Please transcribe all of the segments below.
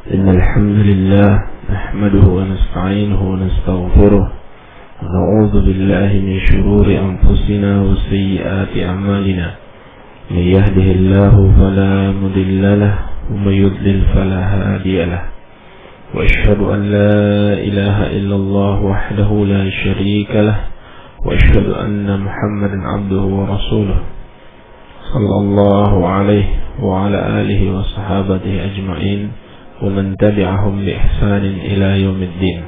إن الحمد لله نحمده ونستعينه ونستغفره ونعوذ بالله من شرور أنفسنا وسيئات أعمالنا من يهده الله فلا مضل له ومن يضلل فلا هادي له وأشهد أن لا إله إلا الله وحده لا شريك له وأشهد أن محمدا عبده ورسوله صلى الله عليه وعلى آله وصحابته أجمعين ومن تبعهم بإحسان إلى يوم الدين.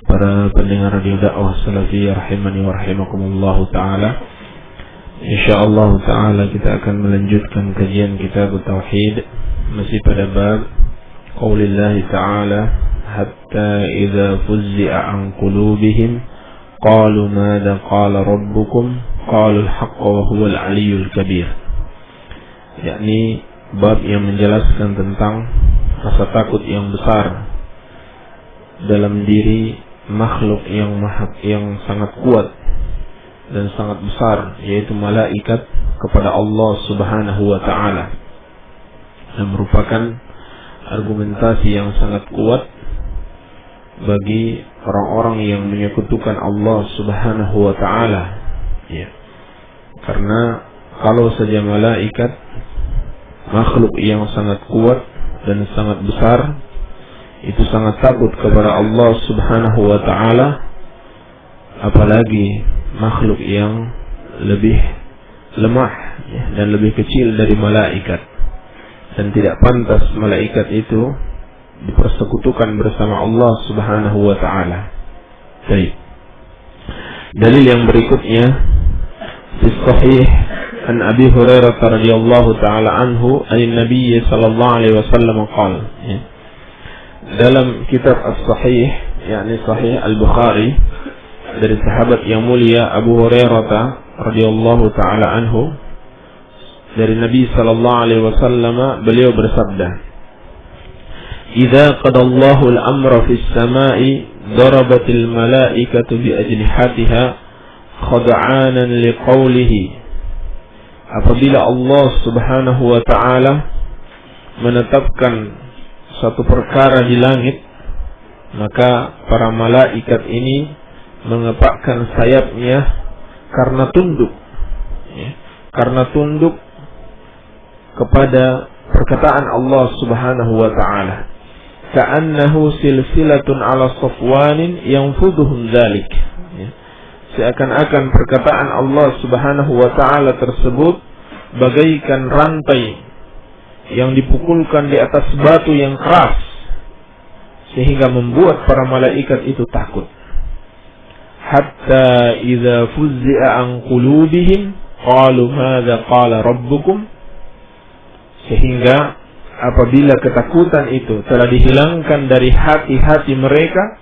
Para pendengar radio dakwah salafiyah rahimani wa rahimakumullah taala. Insyaallah taala kita akan melanjutkan kajian kitab tauhid masih pada bab qaulillah taala hatta idza fuzzi'a an qulubihim qalu madza qala rabbukum qalu al-haqqa wa huwal aliyyul kabir. Yakni bab yang menjelaskan tentang rasa takut yang besar dalam diri makhluk yang sangat kuat dan sangat besar, yaitu malaikat, kepada Allah Subhanahu wa taala. Dan merupakan argumentasi yang sangat kuat bagi orang-orang yang menyekutukan Allah Subhanahu wa taala. Ya. Karena kalau saja malaikat, makhluk yang sangat kuat dan sangat besar, itu sangat takut kepada Allah Subhanahu wa taala, apalagi makhluk yang lebih lemah dan lebih kecil dari malaikat, dan tidak pantas malaikat itu dipersekutukan bersama Allah Subhanahu wa taala. Baik. Dalil yang berikutnya di sahih an Abi Hurairah radhiyallahu taala anhu an Nabi sallallahu alaihi wasallam qala, dalam kitab as-sahih, yakni sahih al-Bukhari, dari sahabat yang mulia Abu Hurairah radhiyallahu taala anhu, dari Nabi sallallahu alaihi wasallam, beliau bersabda, "Idza qadallahu al-amra fis sama'i darabatil malaikatu bi ajnihatiha khad'anan liqaulihi." Apabila Allah Subhanahu wa taala menetapkan satu perkara di langit, maka para malaikat ini mengepakkan sayapnya karena tunduk, karena tunduk kepada perkataan Allah Subhanahu wa taala. Ka'annahu silsilatun ala safwanin yanfuduhum dzalik. Seakan-akan perkataan Allah Subhanahu wa taala tersebut bagaikan rantai yang dipukulkan di atas batu yang keras, sehingga membuat para malaikat itu takut. Hatta idza fuzzi'a an qulubihim qalu madza qala rabbukum. Sehingga apabila ketakutan itu telah dihilangkan dari hati-hati mereka,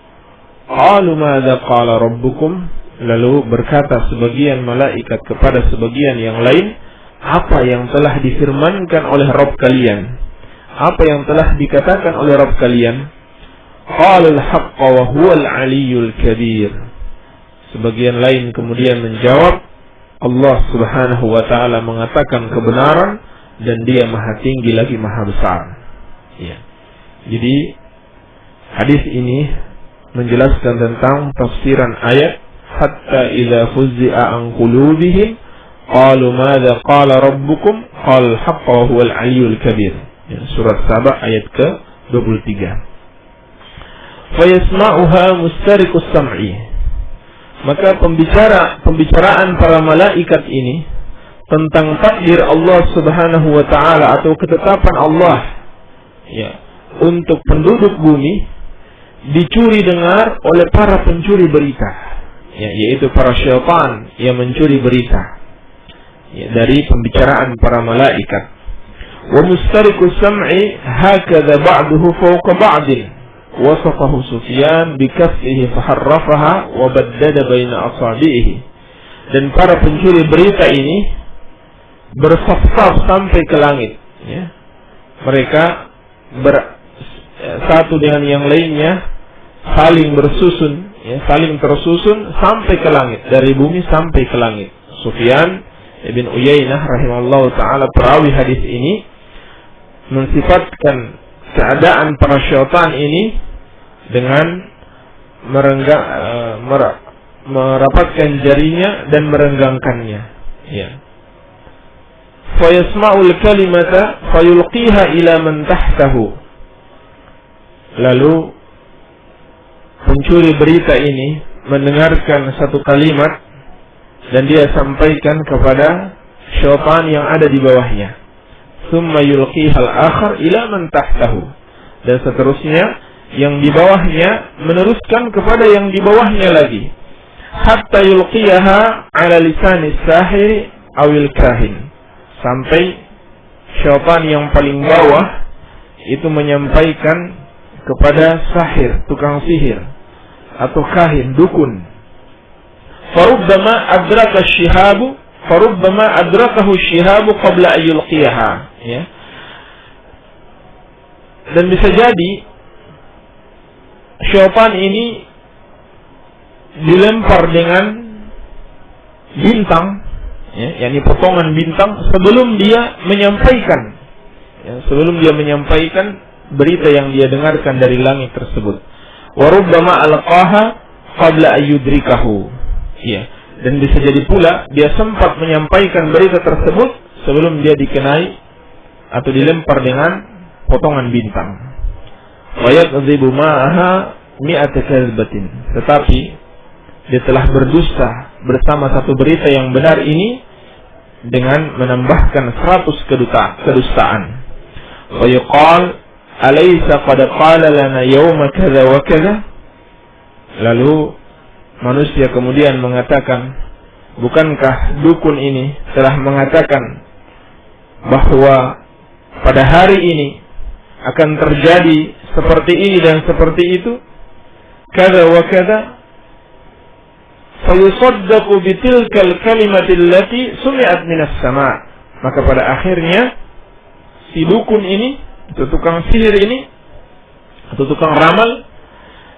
qalu madza qala rabbukum, lalu berkata sebagian malaikat kepada sebagian yang lain, apa yang telah difirmankan oleh Rabb kalian? Apa yang telah dikatakan oleh Rabb kalian? Qala al-haqqa wa huwal aliyyul kabir. Sebagian lain kemudian menjawab, Allah Subhanahu wa taala mengatakan kebenaran dan Dia Maha Tinggi lagi Maha Besar. Ya. Jadi hadis ini menjelaskan tentang tafsiran ayat hatta idza fuzzi'a an qulubihim qalu madza qala rabbukum qala al-haqqa wa huwal aliyyul kabir. Ya, surat Saba ayat ke-23. Fa yasma'uha mustariqus sam'i. Maka pembicaraan para malaikat ini tentang takdir Allah Subhanahu wa taala atau ketetapan Allah, ya, untuk penduduk bumi dicuri dengar oleh para pencuri berita, ya, yaitu para syaitan yang mencuri berita, ya, dari pembicaraan para malaikat. Wa mustariqus sam'i hakadha ba'duhu fawqa ba'din wasafahu Sufyan bikaffihi faharrafaha wa baddada baina asabihi. Dan para pencuri berita ini bersaf-saf sampai ke langit, ya. Mereka satu dengan yang lainnya saling bersusun, ya, saling tersusun sampai ke langit, dari bumi sampai ke langit. Sufyan ibn Uyainah rahimahullah taala, perawi hadis ini, mensifatkan keadaan para syaitan ini dengan merapatkan jarinya dan merenggangkannya. Ya. Fayasma'ul kalimata fayulqiha ila man tahtahu. Lalu pencuri berita ini mendengarkan satu kalimat dan dia sampaikan kepada syaitan yang ada di bawahnya. Tsumma yulqiha al-akhar ila man tahtahu. Dan seterusnya yang di bawahnya meneruskan kepada yang di bawahnya lagi. Hatta yulqiyaha ala lisanis sahir awil kahin. Sampai syaitan yang paling bawah itu menyampaikan kepada sahir, tukang sihir, atau kahin, dukun. Farubbama adrakahu syihabu qabla ayyulqiyaha. Ya. Dan bisa jadi syaitan ini dilempar dengan bintang, ya, yakni potongan bintang sebelum dia menyampaikan berita yang dia dengarkan dari langit tersebut. Wa rubbama alqaha qabla ayyudrikahu. Ya, dan bisa jadi pula dia sempat menyampaikan berita tersebut sebelum dia dikenai atau dilempar dengan potongan bintang. Wa yakdzibu ma'aha mi'ata kadzbatin. Tetapi dia telah berdusta bersama satu berita yang benar ini dengan menambahkan 100 kedustaan. Wa yuqal alaysa qad qala lana yawma kadza wa kadza. Lalu manusia kemudian mengatakan, bukankah dukun ini telah mengatakan bahwa pada hari ini akan terjadi seperti ini dan seperti itu, kadza wa kadza. Fayusaddaqu bitilkal kalimati allati sumi'at minas sama'. Maka pada akhirnya si dukun ini, atau tukang sihir ini, atau tukang ramal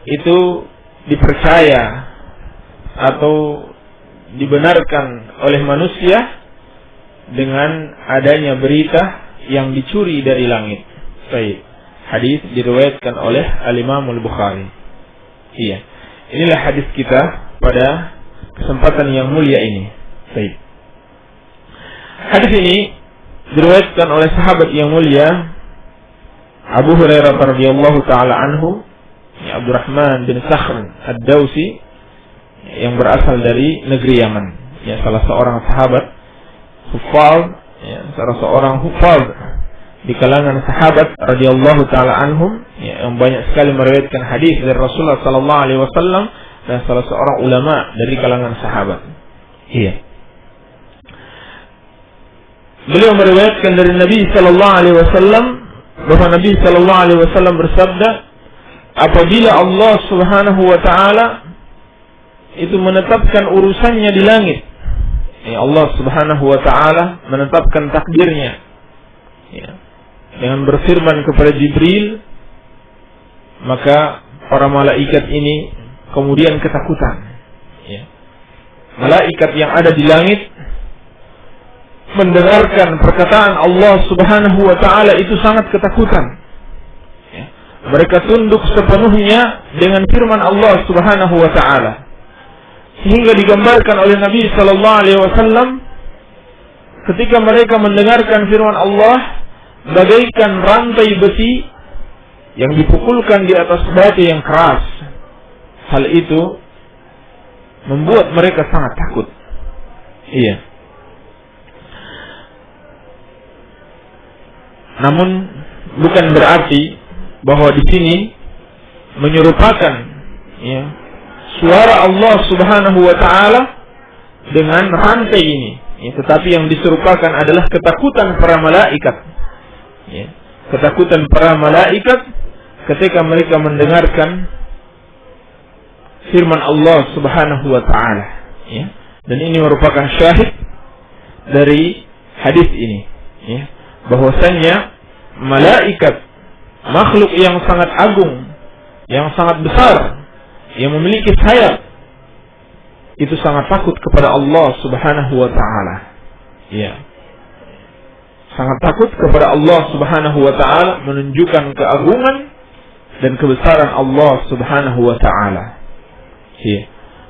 itu dipercaya atau dibenarkan oleh manusia dengan adanya berita yang dicuri dari langit. Baik. Hadis diriwayatkan oleh Al-Imam Al-Bukhari. Iya. Inilah hadis kita pada kesempatan yang mulia ini. Baik. Hadis ini diriwayatkan oleh sahabat yang mulia Abu Hurairah radhiyallahu taala anhu, Abdurrahman bin Sakhr Ad-Dausi, yang berasal dari negeri Yaman. Ya, salah seorang sahabat hufaz, ya, salah seorang hufaz di kalangan sahabat radhiyallahu taala anhum, ya, yang banyak sekali meriwayatkan hadis dari Rasulullah sallallahu alaihi wasallam, dan salah seorang ulama dari kalangan sahabat. Iya. Beliau meriwayatkan dari Nabi sallallahu alaihi wasallam bahwa Nabi sallallahu alaihi wasallam bersabda, apabila Allah Subhanahu wa taala itu menetapkan urusannya di langit, ya, Allah Subhanahu wa taala menetapkan takdirnya, ya, dengan berfirman kepada Jibril, maka para malaikat ini kemudian ketakutan. Ya. Malaikat yang ada di langit mendengarkan perkataan Allah Subhanahu wa taala itu sangat ketakutan. Ya. Mereka tunduk sepenuhnya dengan firman Allah Subhanahu wa taala. Sehingga digambarkan oleh Nabi sallallahu alaihi wasallam ketika mereka mendengarkan firman Allah bagaikan rantai besi yang dipukulkan di atas batu yang keras. Hal itu membuat mereka sangat takut. Iya. Namun bukan berarti bahwa di sini menyerupakan, ya, suara Allah Subhanahu wa taala dengan rantai ini, ya, tetapi yang diserupakan adalah ketakutan para malaikat. Ya, ketakutan para malaikat ketika mereka mendengarkan firman Allah Subhanahu wa taala, ya. Dan ini merupakan syahid dari hadis ini, ya, bahwasanya malaikat, makhluk yang sangat agung, yang sangat besar, yang memiliki sayap, itu sangat takut kepada Allah Subhanahu wa taala. Ya. sangat takut kepada Allah Subhanahu wa taala, menunjukkan keagungan dan kebesaran Allah Subhanahu wa taala.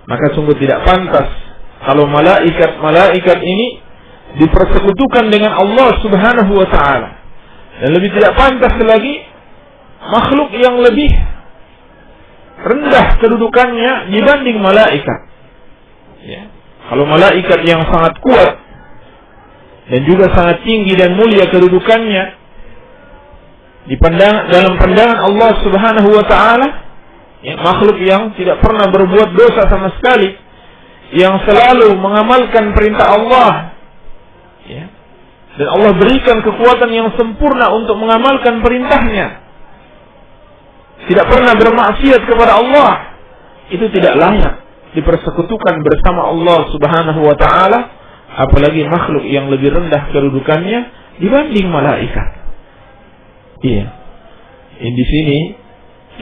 Maka sungguh tidak pantas kalau malaikat ini dipersekutukan dengan Allah Subhanahu wa taala. Dan lebih tidak pantas lagi makhluk yang lebih rendah kedudukannya dibanding malaikat. Kalau malaikat yang sangat kuat dan juga sangat tinggi dan mulia kedudukannya dalam pandangan Allah Subhanahu wa taala, makhluk yang tidak pernah berbuat dosa sama sekali, yang selalu mengamalkan perintah Allah, dan Allah berikan kekuatan yang sempurna untuk mengamalkan perintahnya, tidak pernah bermaksiat kepada Allah, itu tidak layak dipersekutukan bersama Allah Subhanahu wa taala, apalagi makhluk yang lebih rendah kedudukannya dibanding malaikat. Di sini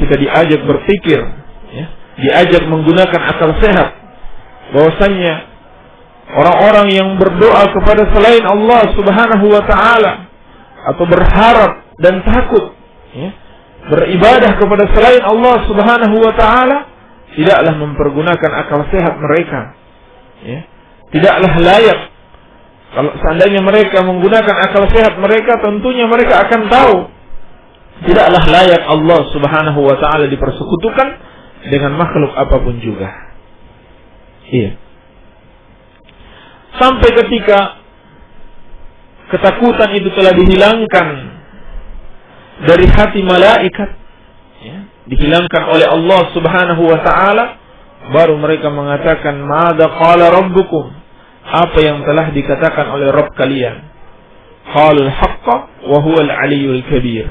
kita diajak berpikir, diajak menggunakan akal sehat, bahwasanya orang-orang yang berdoa kepada selain Allah Subhanahu wa taala atau berharap dan takut beribadah kepada selain Allah Subhanahu wa taala tidaklah mempergunakan akal sehat mereka. Tidaklah layak. Kalau seandainya mereka menggunakan akal sehat mereka, tentunya mereka akan tahu tidaklah layak Allah Subhanahu wa taala dipersekutukan dengan makhluk apapun juga. Sampai ketika ketakutan itu telah dihilangkan dari hati malaikat, dihilangkan oleh Allah Subhanahu wa taala, baru mereka mengatakan, "Madza qala rabbukum?" Apa yang telah dikatakan oleh Rabb kalian? Qalul haqqa wa huwal aliyyul kabir.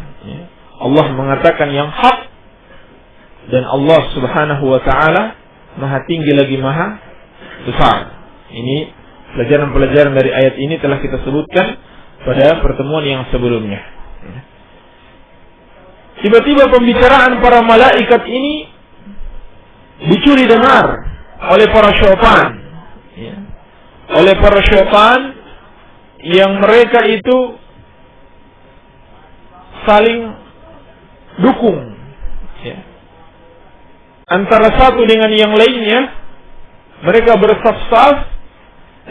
Allah mengatakan yang hak, dan Allah Subhanahu wa taala Maha tinggi lagi Maha besar. Ini pelajaran-pelajaran dari ayat ini telah kita sebutkan pada pertemuan yang sebelumnya. Tiba-tiba pembicaraan para malaikat ini dicuri dengar oleh para syaitan, oleh para syaitan yang mereka itu saling dukung, antara satu dengan yang lainnya. Mereka bersaf-saf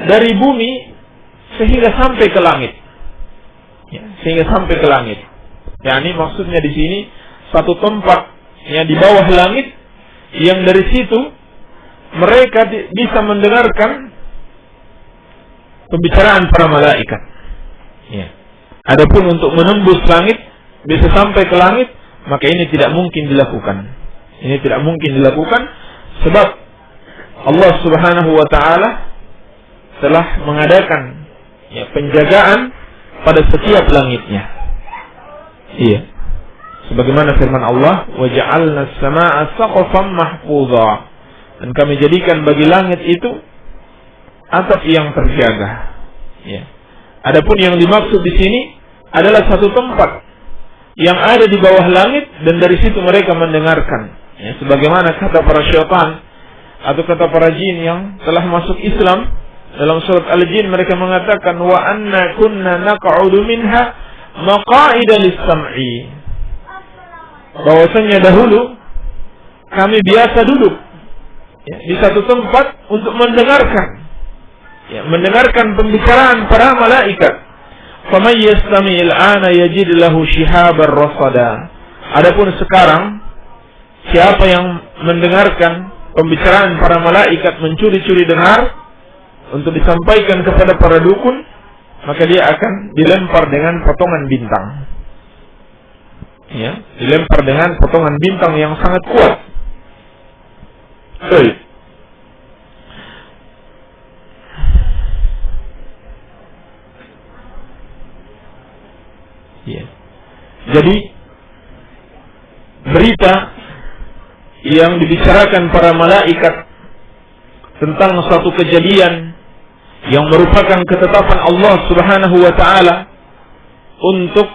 dari bumi sehingga sampai ke langit, sehingga sampai ke langit. Ini maksudnya di sini satu tempat di bawah langit, yang dari situ mereka bisa mendengarkan pembicaraan para malaikat. Adapun untuk menembus langit, bisa sampai ke langit, maka ini tidak mungkin dilakukan. Ini tidak mungkin dilakukan sebab Allah Subhanahu wa taala telah mengadakan penjagaan pada setiap langitnya. Sebagaimana firman Allah, "Wa ja'alna as-samaa'a saqfan mahfudha." Dan kami jadikan bagi langit itu atap yang terjaga. Adapun yang dimaksud di sini adalah satu tempat yang ada di bawah langit, dan dari situ mereka mendengarkan. Sebagaimana kata para syaitan atau kata para jin yang telah masuk Islam, dalam surat Al-Jin mereka mengatakan, "Wa anna kunna naq'udu minha maqa'ida lis-sam'i." Bahwasanya dahulu kami biasa duduk di satu tempat untuk mendengarkan pembicaraan para malaikat. Faman yastami'il ana yajid lahu shihaban rasada. Adapun sekarang siapa yang mendengarkan pembicaraan para malaikat, mencuri-curi dengar untuk disampaikan kepada para dukun, maka dia akan dilempar dengan potongan bintang. Dilempar dengan potongan bintang yang sangat kuat. Jadi berita yang dibicarakan para malaikat tentang suatu kejadian yang merupakan ketetapan Allah Subhanahu wa taala untuk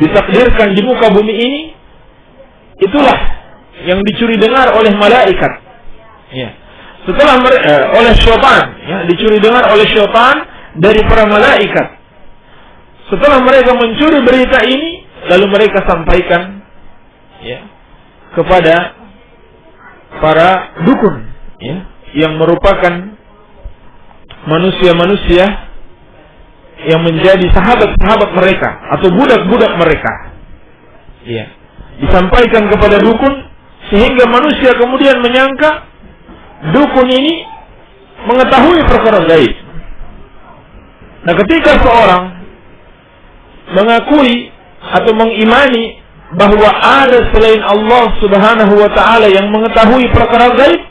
ditakdirkan di muka bumi ini, itulah yang dicuri dengar oleh malaikat. Setelah oleh syaitan, dicuri dengar oleh syaitan dari para malaikat. Setelah mereka mencuri berita ini, lalu mereka sampaikan kepada para dukun, yang merupakan manusia-manusia yang menjadi sahabat-sahabat mereka atau budak-budak mereka. Disampaikan kepada dukun, sehingga manusia kemudian menyangka dukun ini mengetahui perkara gaib. Nah, ketika seorang mengakui atau mengimani bahwa ada selain Allah Subhanahu wa ta'ala yang mengetahui perkara gaib,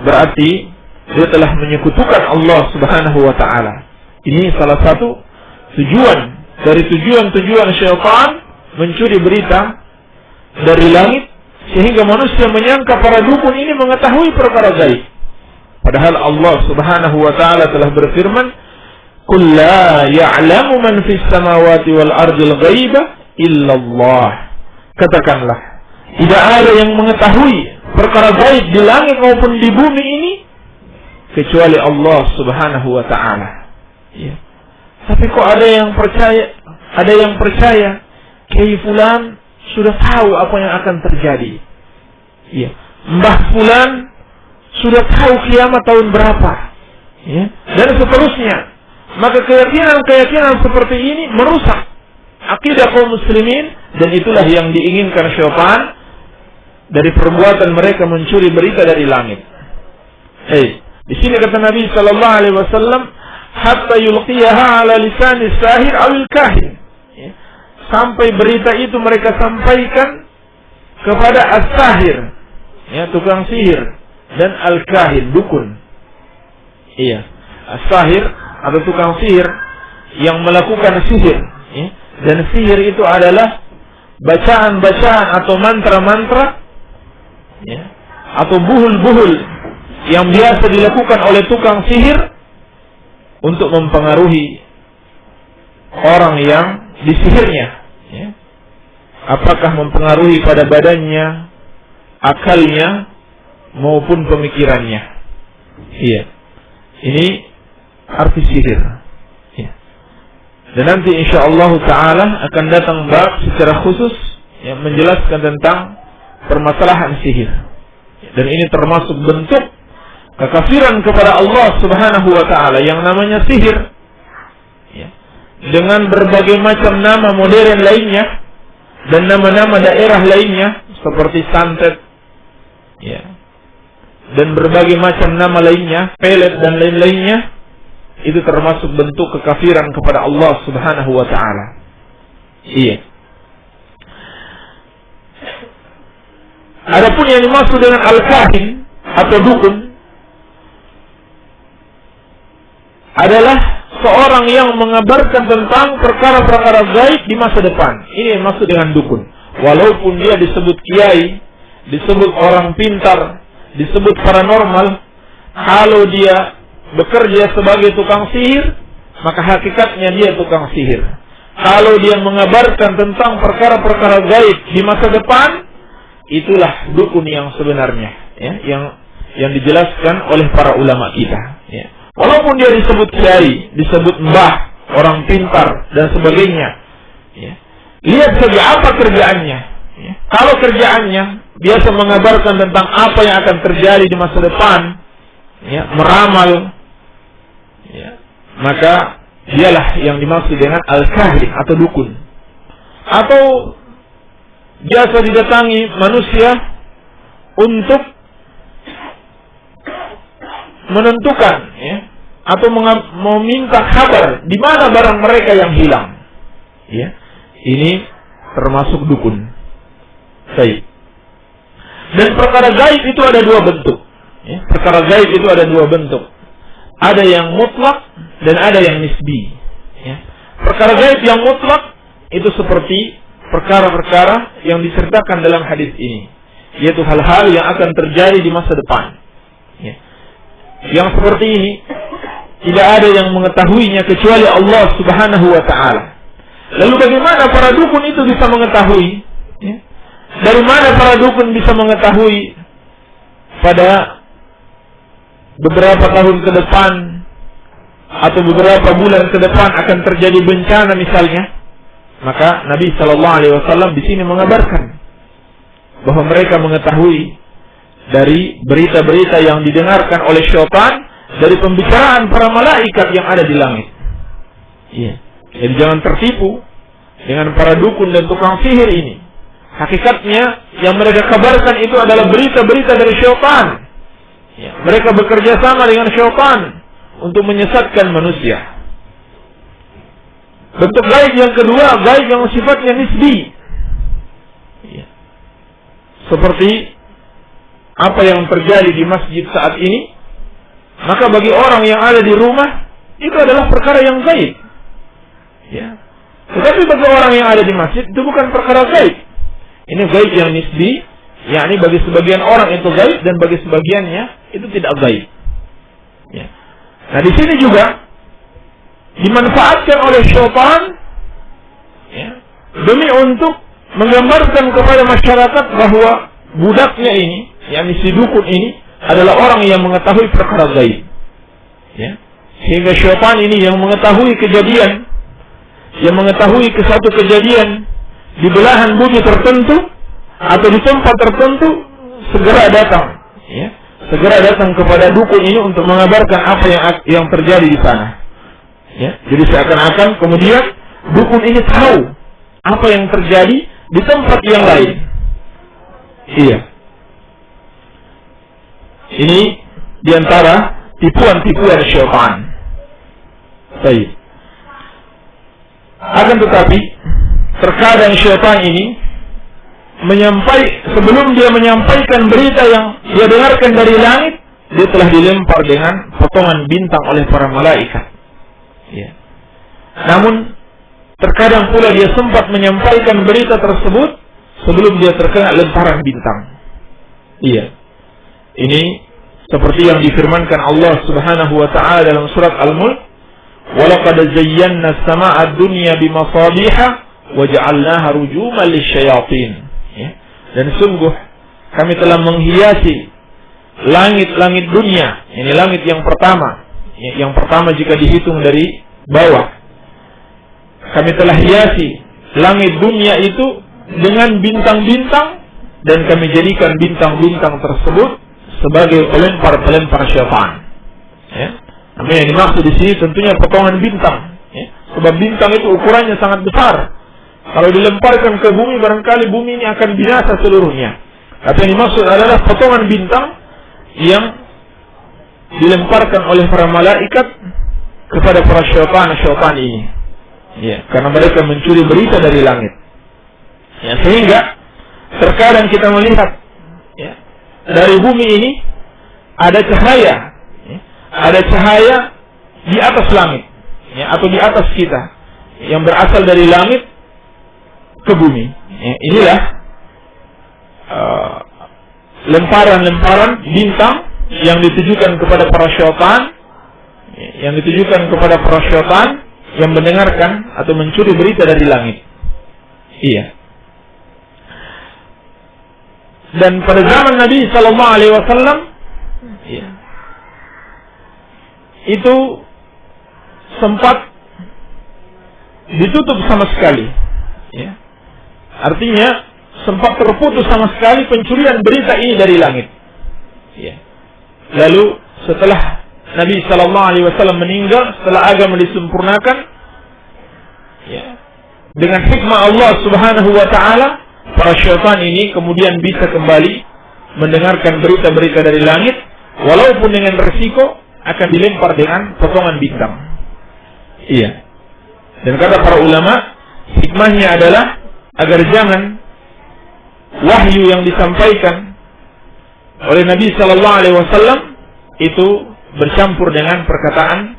berarti dia telah menyekutukan Allah Subhanahu wa ta'ala. Ini salah satu tujuan dari tujuan-tujuan syaitan mencuri berita dari langit, sehingga manusia menyangka para dukun ini mengetahui perkara gaib. Padahal Allah Subhanahu wa ta'ala telah berfirman, "Qul la ya'lamu man fis samawati wal ardil ghaiba illa Allah." Katakanlah, tidak ada yang mengetahui perkara gaib di langit maupun di bumi ini kecuali Allah Subhanahu wa ta'ala. Tapi kok ada yang percaya Kiai fulan sudah tahu apa yang akan terjadi. Mbah fulan sudah tahu kiamat tahun berapa. Dan seterusnya. Maka keyakinan seperti ini merusak akidah kaum muslimin, dan itulah yang diinginkan syaitan dari perbuatan mereka mencuri berita dari langit. Di sini kata Nabi sallallahu alaihi wasallam, hatta yulqiyaha ala lisan sahir awil kahin. Sampai berita itu mereka sampaikan kepada as-sahir, tukang sihir, dan al-kahin, dukun. As-sahir atau tukang sihir yang melakukan sihir. Dan sihir itu adalah bacaan-bacaan atau mantra-mantra, atau buhul-buhul yang biasa dilakukan oleh tukang sihir untuk mempengaruhi orang yang disihirnya. Apakah mempengaruhi pada badannya, akalnya, maupun pemikirannya. Ini arti sihir. Dan nanti insyaallah ta'ala akan datang bab secara khusus yang menjelaskan tentang permasalahan sihir. Dan ini termasuk bentuk kekafiran kepada Allah Subhanahu wa ta'ala yang namanya sihir. Dengan berbagai macam nama modern lainnya dan nama-nama daerah lainnya seperti santet, dan berbagai macam nama lainnya, pelet dan lain-lainnya, itu termasuk bentuk kekafiran kepada Allah Subhanahu wa ta'ala. Adapun yang dimaksud dengan al-kahin atau dukun adalah seorang yang mengabarkan tentang perkara-perkara gaib di masa depan. Ini yang maksud dengan dukun. Walaupun dia disebut kiai, disebut orang pintar, disebut paranormal, kalau dia bekerja sebagai tukang sihir, maka hakikatnya dia tukang sihir. Kalau dia mengabarkan tentang perkara-perkara gaib di masa depan, itulah dukun yang sebenarnya, yang dijelaskan oleh para ulama kita. Walaupun dia disebut kiai, disebut mbah, orang pintar dan sebagainya, lihat saja apa kerjaannya. Kalau kerjaannya biasa mengabarkan tentang apa yang akan terjadi di masa depan, meramal, maka dialah yang dimaksud dengan al-kahin atau dukun. Atau biasa didatangi manusia untuk menentukan, atau meminta kabar di mana barang mereka yang hilang. Ini termasuk dukun. Baik. Dan perkara gaib itu ada dua bentuk. Perkara gaib itu ada dua bentuk. Ada yang mutlak dan ada yang nisbi. Perkara gaib yang mutlak itu seperti perkara-perkara yang disertakan dalam hadis ini, yaitu hal-hal yang akan terjadi di masa depan. Yang seperti ini tidak ada yang mengetahuinya kecuali Allah Subhanahu wa ta'ala. Lalu bagaimana para dukun itu bisa mengetahui? Dari mana para dukun bisa mengetahui pada beberapa tahun ke depan atau beberapa bulan ke depan akan terjadi bencana misalnya, maka Nabi SAW di sini mengabarkan bahwa mereka mengetahui dari berita-berita yang didengarkan oleh syaitan dari pembicaraan para malaikat yang ada di langit. Iya. Jadi jangan tertipu dengan para dukun dan tukang sihir ini. Hakikatnya yang mereka kabarkan itu adalah berita-berita dari syaitan. Ya, mereka bekerja sama dengan syaitan untuk menyesatkan manusia. Bentuk gaib yang kedua, gaib yang sifatnya nisbi. Ya. Seperti apa yang terjadi di masjid saat ini, maka bagi orang yang ada di rumah itu adalah perkara yang gaib. Ya. Tetapi bagi orang yang ada di masjid itu bukan perkara gaib. Ini gaib yang nisbi, yakni bagi sebagian orang itu gaib dan bagi sebagiannya itu tidak gaib. Ya. Nah di sini juga dimanfaatkan oleh syaitan, ya, demi untuk menggambarkan kepada masyarakat bahwa budaknya ini, yakni si dukun ini adalah orang yang mengetahui perkara gaib. Ya. Sehingga syaitan ini yang mengetahui kejadian, yang mengetahui satu kejadian di belahan bumi tertentu atau di tempat tertentu, segera datang, ya, segera datang kepada dukun ini untuk mengabarkan apa yang terjadi di sana. Ya, jadi seakan-akan kemudian dukun ini tahu apa yang terjadi di tempat yang lain. Iya. Ini diantara tipuan-tipuan syaitan. Baik. Akan tetapi terkadang syaitan ini sebelum dia menyampaikan berita yang dia dengarkan dari langit, dia telah dilempar dengan potongan bintang oleh para malaikat. Ya. Namun terkadang pula dia sempat menyampaikan berita tersebut sebelum dia terkena lemparan bintang. Iya. Ini seperti yang difirmankan Allah Subhanahu wa taala dalam surat Al-Mulk, "Walaqad zayyana as-samaa'a ad-dunya bimasabiha wa ja'alnaha rujuman lisyayatin." Ya. Dan sungguh kami telah menghiasi langit-langit dunia, ini langit yang pertama. Yang pertama jika dihitung dari bawah. Kami telah hiasi langit dunia itu dengan bintang-bintang dan kami jadikan bintang-bintang tersebut sebagai pelempar-pelempar syaitan. Ya. Namun yang dimaksud di sini tentunya potongan bintang. Ya. Sebab bintang itu ukurannya sangat besar. Kalau dilemparkan ke bumi, barangkali bumi ini akan binasa seluruhnya. Tapi yang dimaksud adalah potongan bintang yang dilemparkan oleh para malaikat kepada para syaitan ini. Ya, karena mereka mencuri berita dari langit. Ya, sehingga terkadang kita melihat, ya, dari bumi ini ada cahaya, ya, ada cahaya di atas langit, ya, atau di atas kita yang berasal dari langit ke bumi. Ya, inilah lemparan-lemparan bintang yang ditujukan kepada para syaitan, yang ditujukan kepada para syaitan yang mendengarkan atau mencuri berita dari langit. Iya. Dan pada zaman Nabi Sallallahu Alaihi Wasallam, iya, itu sempat ditutup sama sekali. Ya. Artinya sempat terputus sama sekali pencurian berita ini dari langit. Ya. Lalu setelah Nabi Sallallahu Alaihi Wasallam meninggal, setelah agama disempurnakan, ya, dengan hikmah Allah Subhanahu Wa Taala, para syaitan ini kemudian bisa kembali mendengarkan berita-berita dari langit, walaupun dengan resiko akan dilempar dengan potongan bintang. Iya. Dan kata para ulama, hikmahnya adalah agar jangan wahyu yang disampaikan oleh Nabi Sallallahu Alaihi Wasallam itu bercampur dengan perkataan,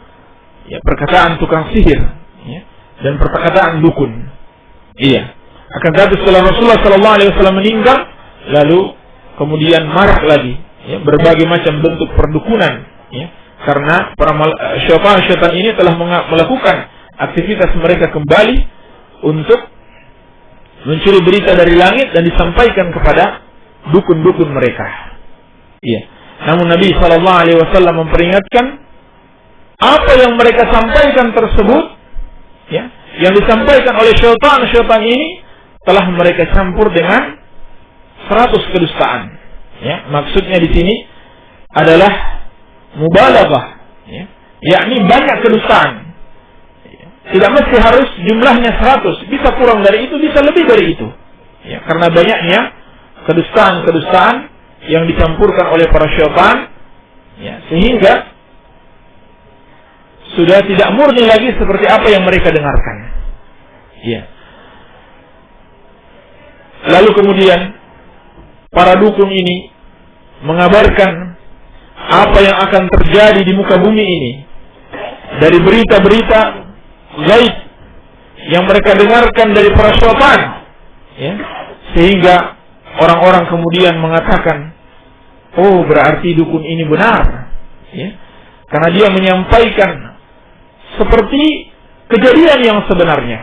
ya, perkataan tukang sihir, ya, dan perkataan dukun. Iya. Akan tetapi setelah Rasulullah Sallallahu Alaihi Wasallam meninggal, lalu kemudian marak lagi, ya, berbagai macam bentuk perdukunan, ya, karena para syaitan ini telah melakukan aktivitas mereka kembali untuk mencuri berita dari langit dan disampaikan kepada dukun-dukun mereka. Iya. Namun Nabi Sallallahu Alaihi Wasallam memperingatkan apa yang mereka sampaikan tersebut, ya, yang disampaikan oleh syaitan ini telah mereka campur dengan 100 kedustaan. Ya, maksudnya di sini adalah mubalaghah, ya, yakni banyak kedustaan. Tidak mesti harus jumlahnya 100, bisa kurang dari itu, bisa lebih dari itu. Ya, karena banyaknya kedustaan-kedustaan yang dicampurkan oleh para syaitan, ya, sehingga sudah tidak murni lagi seperti apa yang mereka dengarkan. Ya. Lalu kemudian para dukun ini mengabarkan apa yang akan terjadi di muka bumi ini dari berita-berita gaib yang mereka dengarkan dari para syaitan, ya, sehingga orang-orang kemudian mengatakan, oh, berarti dukun ini benar, ya, karena dia menyampaikan seperti kejadian yang sebenarnya,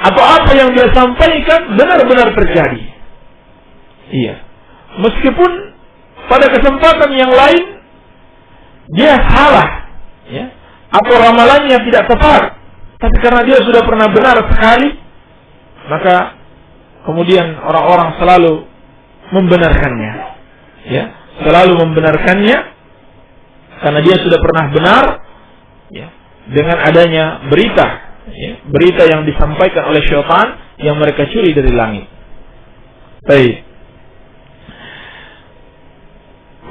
atau apa yang dia sampaikan benar-benar terjadi. Iya, meskipun pada kesempatan yang lain dia salah, ya, atau ramalannya tidak tepat, tapi karena dia sudah pernah benar sekali, maka kemudian orang-orang selalu membenarkannya, ya, selalu membenarkannya karena dia sudah pernah benar, ya, dengan adanya berita, ya, berita yang disampaikan oleh syaitan yang mereka curi dari langit. Baik.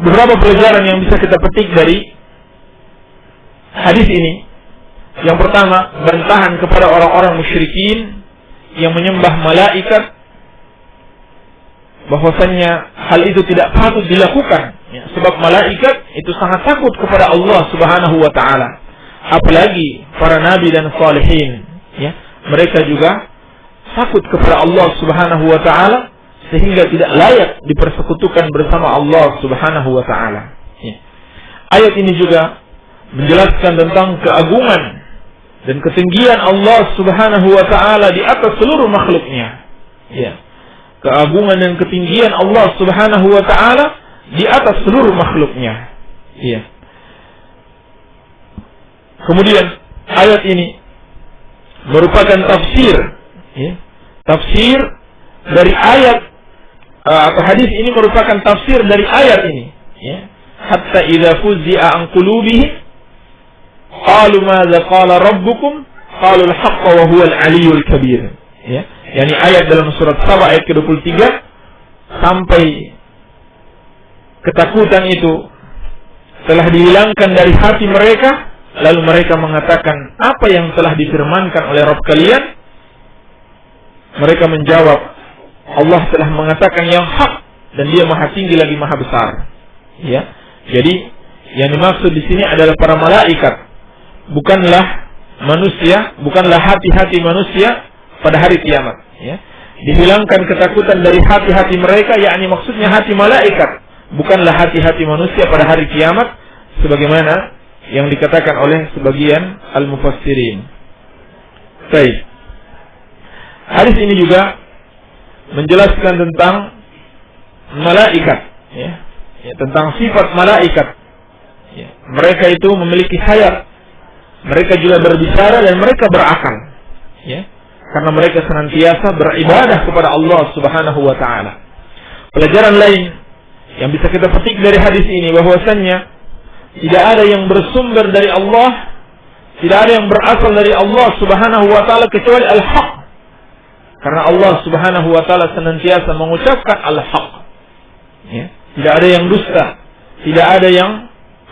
Beberapa pelajaran yang bisa kita petik dari hadis ini. Yang pertama, bantahan kepada orang-orang musyrikin yang menyembah malaikat, bahwasannya hal itu tidak patut dilakukan, ya, sebab malaikat itu sangat takut kepada Allah Subhanahu wa taala. Apalagi para nabi dan salihin, ya, mereka juga takut kepada Allah Subhanahu wa taala sehingga tidak layak dipersekutukan bersama Allah Subhanahu wa taala. Ya. Ayat ini juga menjelaskan tentang keagungan dan ketinggian Allah Subhanahu wa taala di atas seluruh makhluknya. Ya. Keagungan dan ketinggian Allah Subhanahu wa taala di atas seluruh makhluknya. Ya. Kemudian ayat ini merupakan tafsir, ya, tafsir dari ayat atau hadis ini merupakan tafsir dari ayat ini, ya. Hatta idza fuzzi'a an qulubihim qalu madza qala rabbukum qalu al-haqqa wa huwa al-'aliyyul kabir, ya. Yani ayat dalam surat Saba ayat ke-23 sampai ketakutan itu telah dihilangkan dari hati mereka. Lalu mereka mengatakan, apa yang telah difirmankan oleh Rabb kalian? Mereka menjawab, Allah telah mengatakan yang hak dan Dia Maha Tinggi lagi Maha Besar. Ya, jadi yang dimaksud di sini adalah para malaikat, bukanlah manusia, bukanlah hati-hati manusia pada hari kiamat. Ya, dihilangkan ketakutan dari hati-hati mereka, yakni maksudnya hati malaikat, bukanlah hati-hati manusia pada hari kiamat, sebagaimana yang dikatakan oleh sebagian al-mufassirin. Baik. Hadis ini juga menjelaskan tentang malaikat, ya, tentang sifat malaikat. Ya, mereka itu memiliki hayat, mereka juga berbicara dan mereka berakal, ya, karena mereka senantiasa beribadah kepada Allah Subhanahu wa taala. Pelajaran lain yang bisa kita petik dari hadis ini bahwasannya tidak ada yang bersumber dari Allah, tidak ada yang berasal dari Allah Subhanahu wa taala kecuali al-haq. Karena Allah Subhanahu wa taala senantiasa mengucapkan al-haq. Ya, tidak ada yang dusta, tidak ada yang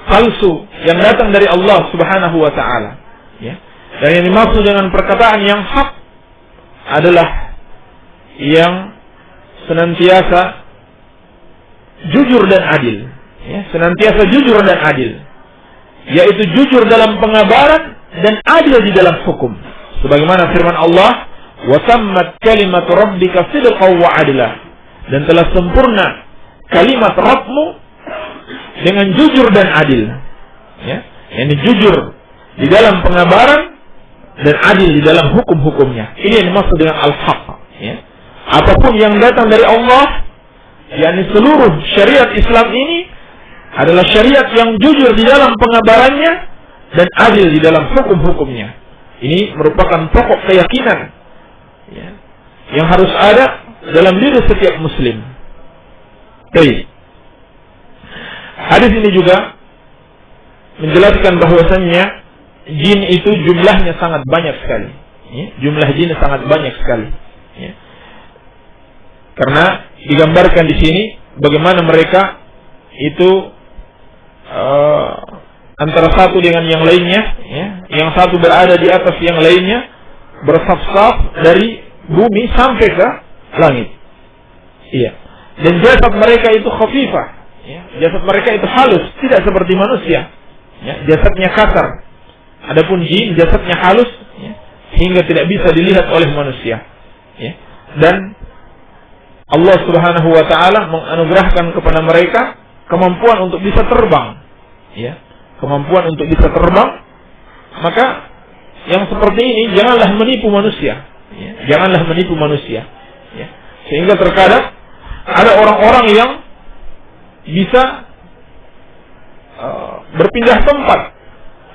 palsu yang datang dari Allah Subhanahu wa taala. Ya. Dan yang dimaksud dengan perkataan yang hak adalah yang senantiasa jujur dan adil. Ya, senantiasa jujur dan adil, yaitu jujur dalam pengabaran dan adil di dalam hukum. Sebagaimana firman Allah, wa tammat kalimatu rabbika sidqan wa adla, dan telah sempurna kalimat Rabbmu dengan jujur dan adil. Ya, yakni jujur di dalam pengabaran dan adil di dalam hukum-hukumnya. Ini yang dimaksud dengan al-haq. Ya. Apapun yang datang dari Allah, yakni seluruh syariat Islam ini adalah syariat yang jujur di dalam pengabarannya dan adil di dalam hukum-hukumnya. Ini merupakan pokok keyakinan ya, yang harus ada dalam diri setiap muslim. Baik. Hadis ini juga menjelaskan bahwasannya jin itu jumlahnya sangat banyak sekali. Ya, jumlah jin sangat banyak sekali. Ya. Karena digambarkan di sini bagaimana mereka itu antara satu dengan yang lainnya, ya, yang satu berada di atas yang lainnya, bersaf-saf dari bumi sampai ke langit. Iya. Dan jasad mereka itu khafifah, ya. Jasad mereka itu halus, tidak seperti manusia. Ya, jasadnya kasar. Adapun jin jasadnya halus, ya, sehingga tidak bisa dilihat oleh manusia. Ya. Dan Allah Subhanahu wa taala menganugerahkan kepada mereka kemampuan untuk bisa terbang. Ya. Kemampuan untuk bisa terbang. Maka yang seperti ini janganlah menipu manusia. Ya. Janganlah menipu manusia. Ya. Sehingga terkadang ada orang-orang yang bisa berpindah tempat,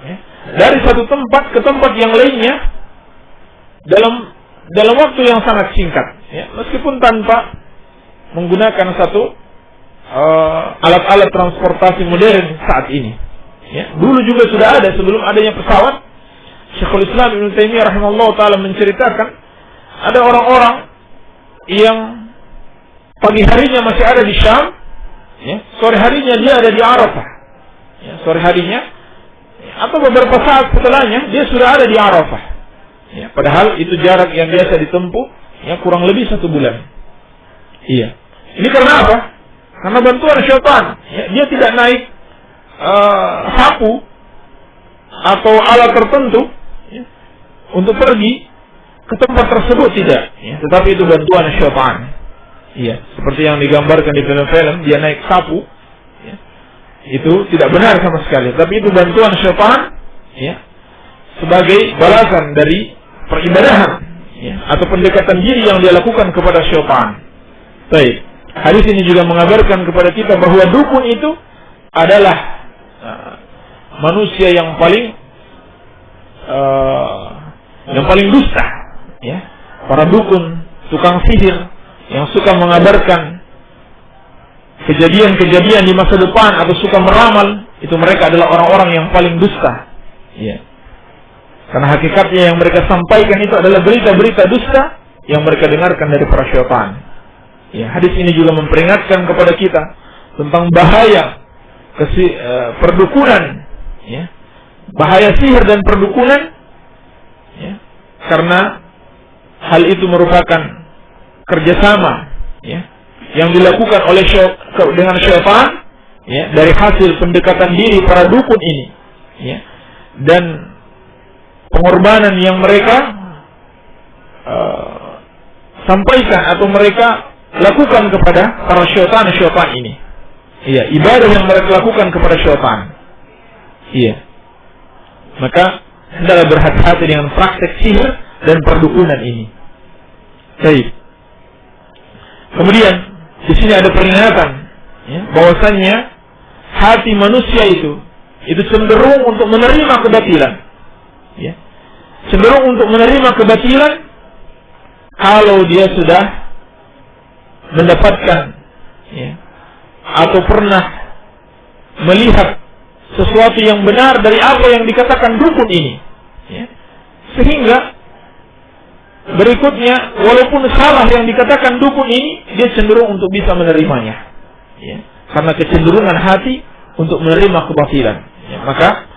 ya, dari satu tempat ke tempat yang lainnya dalam waktu yang sangat singkat, ya, meskipun tanpa menggunakan satu alat-alat transportasi modern saat ini. Ya, dulu juga sudah ada sebelum adanya pesawat. Syekhul Islam Ibnu Taimiyah rahimahullah taala menceritakan ada orang-orang yang pagi harinya masih ada di Syam, ya, sore harinya dia ada di Arafah. Ya, sore harinya atau beberapa saat setelahnya dia sudah ada di Arafah. Ya, padahal itu jarak yang biasa ditempuh, ya, kurang lebih 1 bulan. Iya. Ini karena apa? Karena bantuan syaitan. Ya, dia tidak naik sapu atau alat tertentu, ya, untuk pergi ke tempat tersebut, tidak. Ya, tetapi itu bantuan syaitan. Iya, seperti yang digambarkan di film-film, dia naik sapu, ya, itu tidak benar sama sekali. Tapi itu bantuan syaitan, ya, sebagai balasan dari peribadahan, ya, atau pendekatan diri yang dia lakukan kepada syaitan. Baik, hadis ini juga mengabarkan kepada kita bahwa dukun itu adalah manusia yang paling dusta, ya. Para dukun, tukang sihir yang suka mengabarkan kejadian-kejadian di masa depan atau suka meramal, itu mereka adalah orang-orang yang paling dusta, ya. Karena hakikatnya yang mereka sampaikan itu adalah berita-berita dusta yang mereka dengarkan dari para syaitan. Ya, hadis ini juga memperingatkan kepada kita tentang bahaya perdukunan, ya, bahaya sihir dan perdukunan, ya, karena hal itu merupakan kerjasama, ya, yang dilakukan oleh dengan syaitan, ya, dari hasil pendekatan diri para dukun ini, ya, dan pengorbanan yang mereka sampaikan atau mereka lakukan kepada para syaitan ini. Iya, ibadah yang mereka lakukan kepada syaitan. Iya. Maka hendaklah berhati-hati dengan praktek sihir dan perdukunan ini. Baik. Kemudian di sini ada peringatan, ya, bahwasannya hati manusia itu cenderung untuk menerima kebatilan. Ya. Cenderung untuk menerima kebatilan kalau dia sudah mendapatkan, ya, atau pernah melihat sesuatu yang benar dari apa yang dikatakan dukun ini, ya. Sehingga berikutnya walaupun salah yang dikatakan dukun ini, dia cenderung untuk bisa menerimanya, ya. Karena kecenderungan hati untuk menerima kebatilan, ya. Maka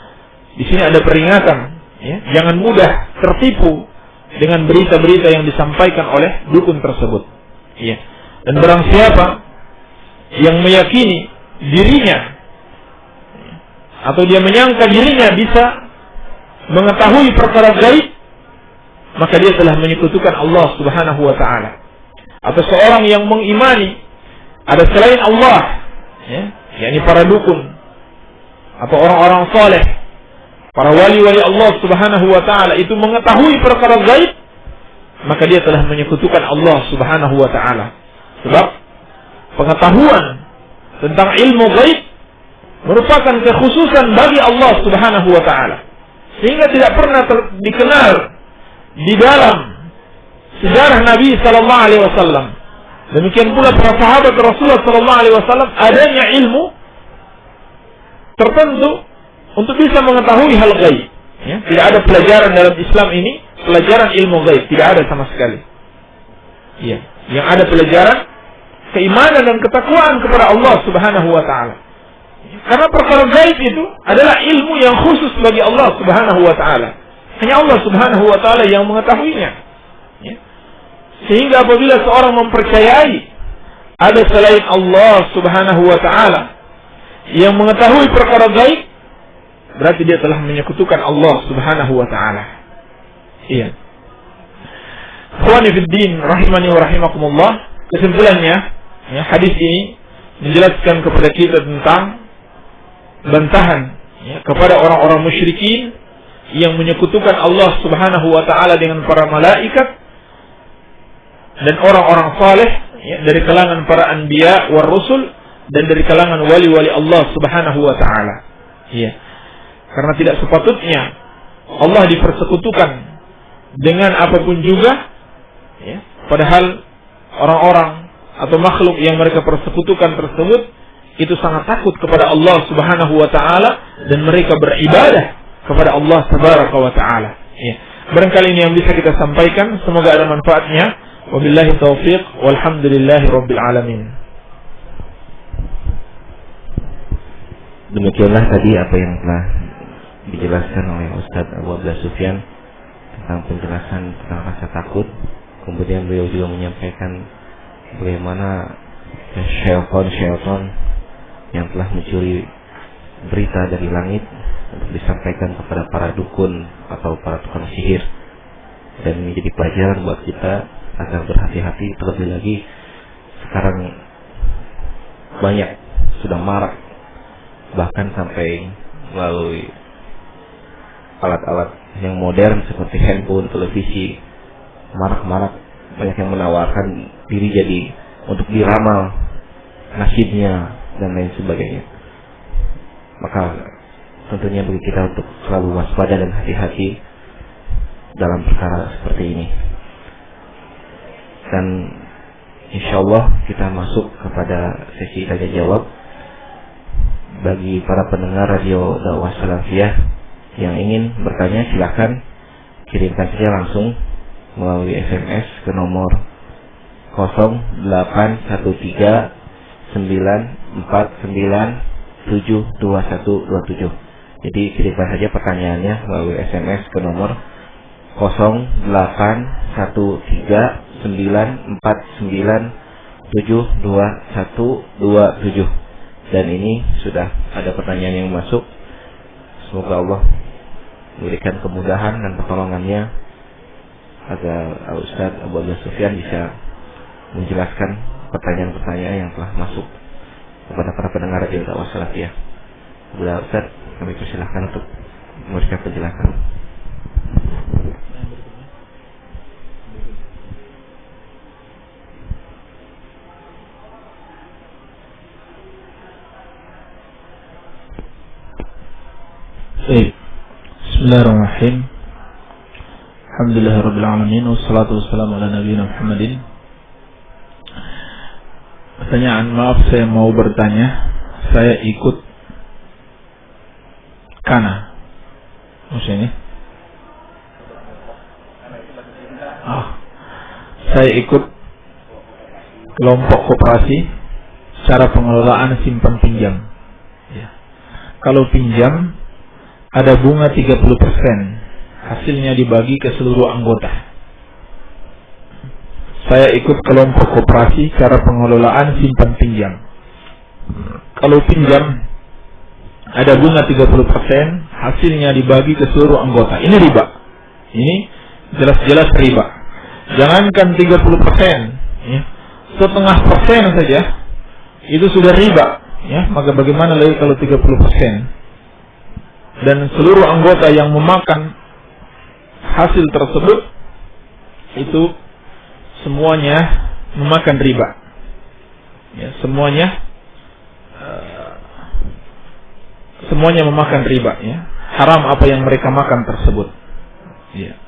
di sini ada peringatan, ya, jangan mudah tertipu dengan berita-berita yang disampaikan oleh dukun tersebut, ya. Dan barang siapa yang meyakini dirinya atau dia menyangka dirinya bisa mengetahui perkara gaib, maka dia telah menyekutukan Allah Subhanahu wa taala. Atau seorang yang mengimani ada selain Allah, ya, yakni para dukun atau orang-orang saleh, para wali-wali Allah Subhanahu wa taala itu mengetahui perkara gaib, maka dia telah menyekutukan Allah Subhanahu wa taala. Sebab pengetahuan tentang ilmu gaib merupakan kekhususan bagi Allah Subhanahu wa taala. sehingga tidak pernah dikenal di dalam sejarah Nabi sallallahu alaihi wasallam. Demikian pula para sahabat Rasulullah sallallahu alaihi wasallam adanya ilmu tertentu untuk bisa mengetahui hal gaib. Ya, tidak ada pelajaran dalam Islam ini pelajaran ilmu gaib, tidak ada sama sekali. Ya, yang ada pelajaran keimanan dan ketakwaan kepada Allah Subhanahu wa taala. Karena perkara gaib itu adalah ilmu yang khusus bagi Allah Subhanahu wa taala. Hanya Allah Subhanahu wa taala yang mengetahuinya. Ya. Sehingga apabila seorang mempercayai ada selain Allah Subhanahu wa taala yang mengetahui perkara gaib, berarti dia telah menyekutukan Allah Subhanahu wa taala. Iya. Ikhwani fid din rahimani wa rahimakumullah, kesimpulannya, ya, hadis ini menjelaskan kepada kita tentang bantahan, ya, kepada orang-orang musyrikin yang menyekutukan Allah Subhanahu wa taala dengan para malaikat dan orang-orang saleh, ya, dari kalangan para anbiya war rusul dan dari kalangan wali-wali Allah Subhanahu wa taala. Iya. Karena tidak sepatutnya Allah dipersekutukan dengan apapun juga, ya, padahal orang-orang atau makhluk yang mereka persekutukan tersebut itu sangat takut kepada Allah Subhanahu wa taala dan mereka beribadah kepada Allah Tabaraka wa taala. Ya. Barangkali ini yang bisa kita sampaikan, semoga ada manfaatnya. Wabillahi taufiq walhamdulillahi rabbil alamin. Demikianlah tadi apa yang telah dijelaskan oleh Ustadz Abu Abdullah Sufyan tentang penjelasan tentang rasa takut. Kemudian beliau juga menyampaikan bagaimana syaitan yang telah mencuri berita dari langit untuk disampaikan kepada para dukun atau para tukang sihir, dan ini jadi pelajaran buat kita agar berhati-hati. Terlebih lagi sekarang banyak sudah marak, bahkan sampai melalui alat-alat yang modern seperti handphone, televisi, marak-marak banyak yang menawarkan diri jadi untuk diramal nasibnya dan lain sebagainya. Maka tentunya bagi kita untuk selalu waspada dan hati-hati dalam perkara seperti ini. Dan insyaallah kita masuk kepada sesi tanya jawab. Bagi para pendengar radio Dakwah Salafiyah yang ingin bertanya, silakan kirimkan saja langsung melalui SMS ke nomor 081394972127. Jadi kirimkan saja pertanyaannya melalui SMS ke nomor 081394972127. Dan ini sudah ada pertanyaan yang masuk. Semoga Allah memberikan kemudahan dan pertolongannya agar Ustadz Abu Abdullah Sufyan bisa menjelaskan pertanyaan-pertanyaan yang telah masuk kepada para pendengar radio Dakwah Salafiyah. Bila Ustadz, kami persilahkan untuk memberikan penjelasan. Bismillahirrahmanirrahim. Alhamdulillahirabbil alamin wassalatu wassalamu ala nabiyina Muhammadin. Pertanyaan, maaf saya mau bertanya. Saya ikut Kana. Maksudnya? Saya ikut kelompok koperasi cara pengelolaan simpan pinjam. Ya. Kalau pinjam ada bunga 30%, hasilnya dibagi ke seluruh anggota. Saya ikut kelompok koperasi cara pengelolaan simpan pinjam. Kalau pinjam ada bunga 30%, hasilnya dibagi ke seluruh anggota. Ini riba. Ini jelas-jelas riba. Jangankan 30%, ya, setengah persen saja itu sudah riba. Ya, maka bagaimana lagi kalau 30%? Dan seluruh anggota yang memakan hasil tersebut itu semuanya memakan riba. Ya, semuanya memakan riba. Ya. haram apa yang mereka makan tersebut. Ya.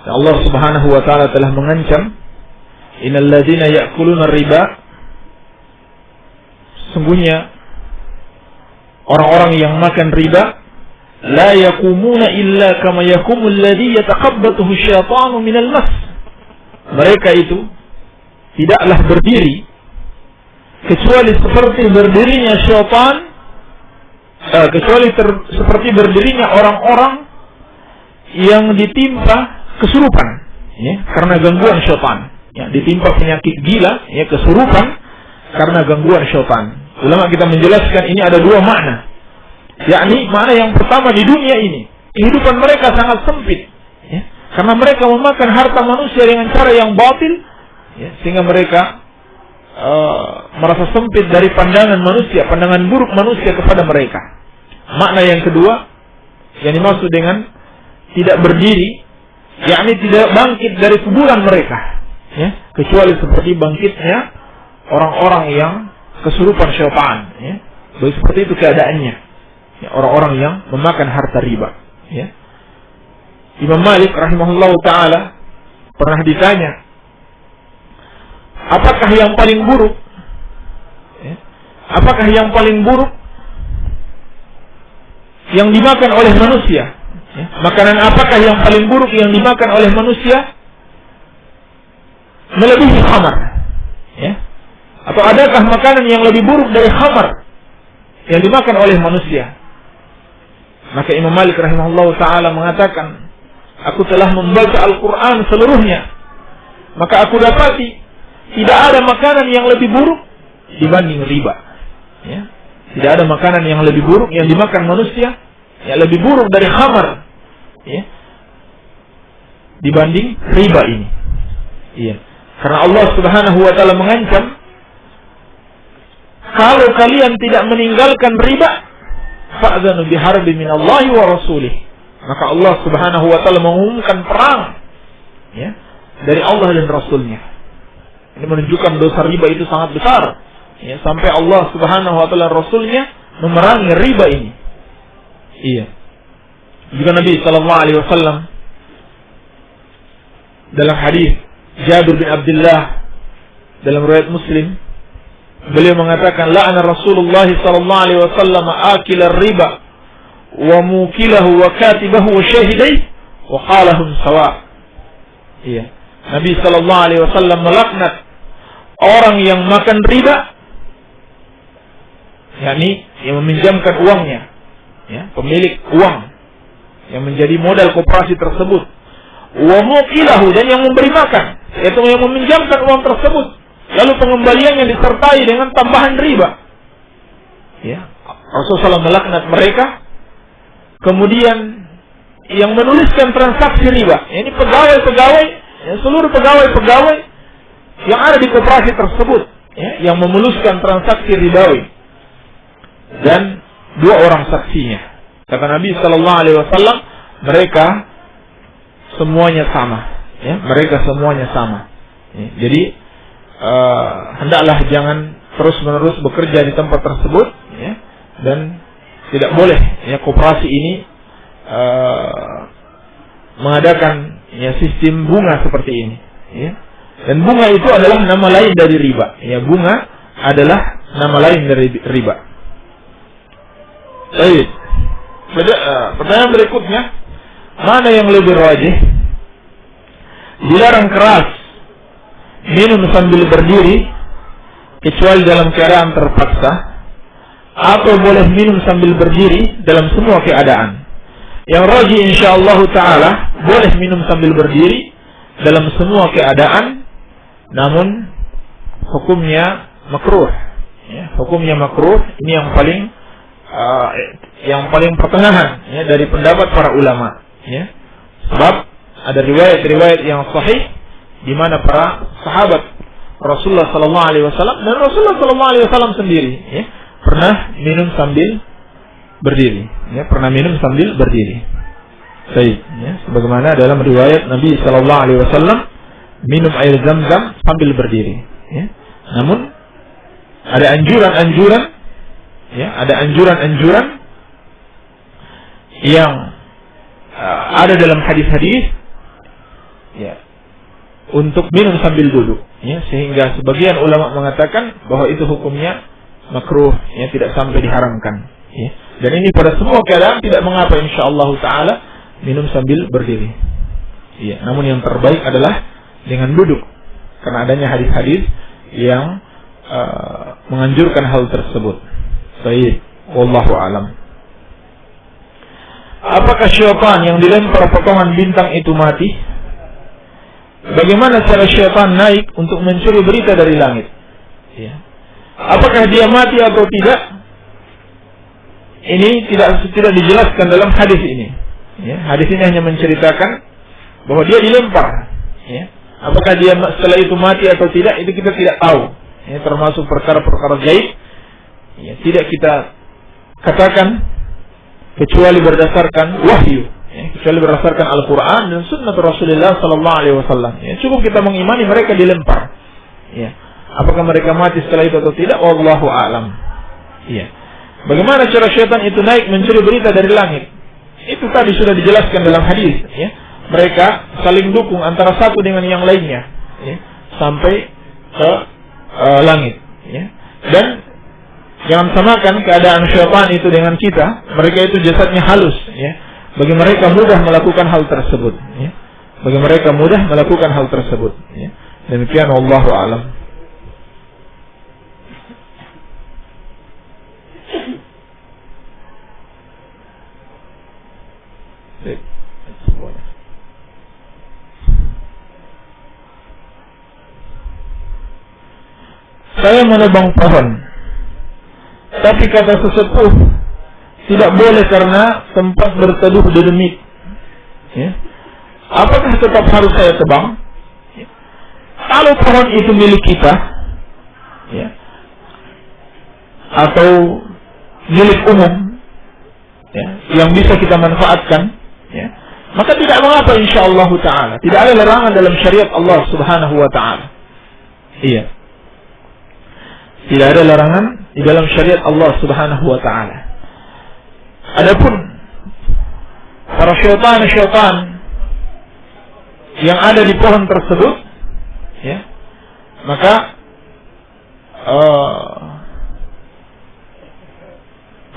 Allah Subhanahu wa taala telah mengancam, innal ladzina ya'kuluna riba, sungguhnya orang-orang yang makan riba, la yaqumuna illa kama yaqumul ladzi yatakhabbathu syaitanu minal mas. Mereka itu tidaklah berdiri kecuali seperti berdirinya syaitan, seperti berdirinya orang-orang yang ditimpa kesurupan, ya, karena gangguan syaitan, ya, ditimpa penyakit gila, ya, kesurupan karena gangguan syaitan. Ulama kita menjelaskan ini ada dua makna, yakni makna yang pertama, di dunia ini kehidupan mereka sangat sempit, ya, karena mereka memakan harta manusia dengan cara yang batil, ya, sehingga mereka merasa sempit dari pandangan manusia, pandangan buruk manusia kepada mereka. Makna yang kedua yang dimaksud dengan tidak berdiri, yakni tidak bangkit dari kuburan mereka, ya, kecuali seperti bangkitnya orang-orang yang kesurupan syaitan, ya. Baik seperti itu keadaannya, ya, orang-orang yang memakan harta riba, ya. Imam Malik rahimahullah taala pernah ditanya, apakah yang paling buruk, ya, apakah yang paling buruk yang dimakan oleh manusia, ya, makanan apakah yang paling buruk yang dimakan oleh manusia melebihi khamar, ya, atau adakah makanan yang lebih buruk dari khamar yang dimakan oleh manusia? Maka Imam Malik rahimahullah ta'ala mengatakan, aku telah membaca Al-Quran seluruhnya, maka aku dapati tidak ada makanan yang lebih buruk dibanding riba, ya. Tidak ada makanan yang lebih buruk yang dimakan manusia yang lebih buruk dari khamar, ya, dibanding riba ini, iya. Karena Allah Subhanahu wa taala mengancam, kalau kalian tidak meninggalkan riba, fa'dzanu biharbi minallahi wa rasulih. Maka Allah Subhanahu wa taala mengumumkan perang, ya, dari Allah dan Rasulnya. Ini menunjukkan dosa riba itu sangat besar, ya, sampai Allah Subhanahu wa taala Rasulnya memerangi riba ini. Iya. Juga Nabi sallallahu alaihi wasallam dalam hadis Jabir bin Abdullah dalam riwayat Muslim, beliau mengatakan, la'ana Rasulullah sallallahu alaihi wasallam akil riba wa mukilahu wa katibahu wa syahidai wa qalahum sawa. Iya. Nabi sallallahu alaihi wasallam melaknat orang yang makan riba, yakni yang meminjamkan uangnya, ya, pemilik uang yang menjadi modal koperasi tersebut, wa mukilahu, dan yang memberi makan, yaitu yang meminjamkan uang tersebut, lalu pengembaliannya disertai dengan tambahan riba, ya. Rasulullah SAW melaknat mereka. Kemudian yang menuliskan transaksi riba, ini pegawai-pegawai, ya, seluruh pegawai-pegawai yang ada di koperasi tersebut, ya, yang memuluskan transaksi ribawi, dan dua orang saksinya. Kata Nabi Sallallahu Alaihi Wasallam, mereka semuanya sama, ya, mereka semuanya sama. Ya, jadi hendaklah jangan terus-menerus bekerja di tempat tersebut, ya, dan tidak boleh, ya, koperasi ini mengadakan, ya, sistem bunga seperti ini, ya. Dan bunga itu adalah nama lain dari riba, ya, bunga adalah nama lain dari riba. Baik. Pertanyaan berikutnya, mana yang lebih rajih? Dilarang keras minum sambil berdiri kecuali dalam keadaan terpaksa, atau boleh minum sambil berdiri dalam semua keadaan? Yang rajih insyaallah taala boleh minum sambil berdiri dalam semua keadaan, namun hukumnya makruh, ya, hukumnya makruh. Ini yang paling pertengahan, ya, dari pendapat para ulama, ya. Sebab ada riwayat-riwayat yang sahih di mana para sahabat Rasulullah sallallahu alaihi wasallam dan Rasulullah sallallahu alaihi wasallam sendiri, ya, pernah minum sambil berdiri, ya, pernah minum sambil berdiri. Baik, ya, sebagaimana dalam riwayat Nabi sallallahu alaihi wasallam minum air Zam-Zam sambil berdiri, ya. Namun ada anjuran-anjuran, ya, ada anjuran-anjuran yang ada dalam hadis-hadis ya untuk minum sambil duduk ya, sehingga sebagian ulama mengatakan bahwa itu hukumnya makruh ya, tidak sampai diharamkan ya. Dan ini pada semua keadaan tidak mengapa insyaallah taala minum sambil berdiri ya. Namun yang terbaik adalah dengan duduk karena adanya hadis-hadis yang menganjurkan hal tersebut. Baik, wallahu alam. Apakah syaitan yang dilempar potongan bintang itu mati? Bagaimana cara syaitan naik untuk mencuri berita dari langit? Ya. Apakah dia mati atau tidak? Ini tidak dijelaskan dalam hadis ini. Ya, hadis ini hanya menceritakan bahwa dia dilempar. Ya. Apakah dia setelah itu mati atau tidak? Itu kita tidak tahu. Ini termasuk perkara-perkara gaib. Ya, tidak kita katakan kecuali berdasarkan wahyu, ya, kecuali berdasarkan Al-Quran dan Sunnah Rasulullah Sallallahu Alaihi Wasallam. Ya, cukup kita mengimani mereka dilempar. Ya, apakah mereka mati setelah itu atau tidak? Wallahu a'lam. Ya. Bagaimana cara syaitan itu naik mencuri berita dari langit? Itu tadi sudah dijelaskan dalam hadis. Ya. Mereka saling dukung antara satu dengan yang lainnya, ya, sampai ke langit. Ya. Dan jangan samakan keadaan syaitan itu dengan kita. Mereka itu jasadnya halus ya. Bagi mereka mudah melakukan hal tersebut ya. Bagi mereka mudah melakukan hal tersebut ya. Demikian wallahu a'lam. Saya menebang pohon, tapi kata sesepuh tidak boleh karena tempat berteduh dedemit. Ya. Apakah tetap harus saya tebang? Ya. Kalau pohon itu milik kita, ya, atau milik umum, ya, yang bisa kita manfaatkan, ya, maka tidak mengapa insyaallah taala. Tidak ada larangan dalam syariat Allah Subhanahu wa taala. Iya. Tidak ada larangan di dalam syariat Allah Subhanahu wa taala. Adapun para syaitan yang ada di pohon tersebut, ya, maka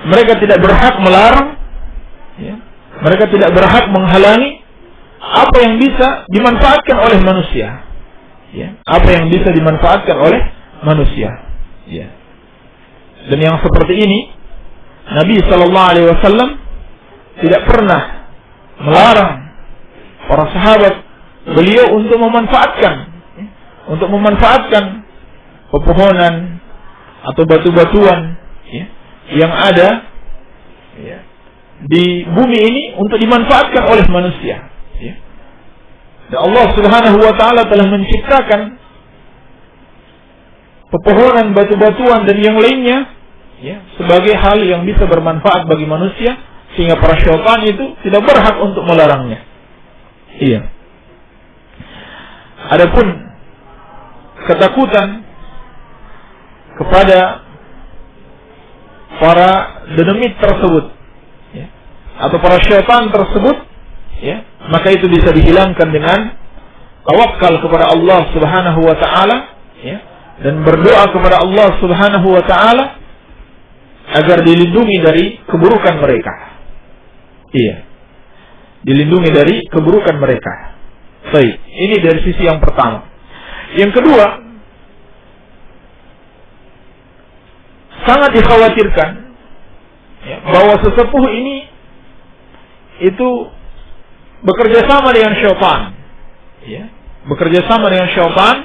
mereka tidak berhak melarang, ya, mereka tidak berhak menghalangi apa yang bisa dimanfaatkan oleh manusia, ya, apa yang bisa dimanfaatkan oleh manusia. Ya. Dan yang seperti ini Nabi Sallallahu Alaihi Wasallam tidak pernah melarang para sahabat beliau untuk memanfaatkan pepohonan atau batu-batuan ya, yang ada ya, di bumi ini untuk dimanfaatkan oleh manusia. Ya. Dan Allah Subhanahu Wa Taala telah menciptakan pepohonan, batu-batuan dan yang lainnya ya, sebagai hal yang bisa bermanfaat bagi manusia, sehingga para syaitan itu tidak berhak untuk melarangnya. Iya. Adapun ketakutan kepada para dedemit tersebut ya, atau para syaitan tersebut ya, maka itu bisa dihilangkan dengan tawakal kepada Allah Subhanahu wa taala ya, dan berdoa kepada Allah Subhanahu wa taala agar dilindungi dari keburukan mereka. Iya. Dilindungi dari keburukan mereka. Baik, ini dari sisi yang pertama. Yang kedua, sangat dikhawatirkan ya, bahwa sesepuh ini itu bekerja sama dengan syaitan. Ya, bekerja sama dengan syaitan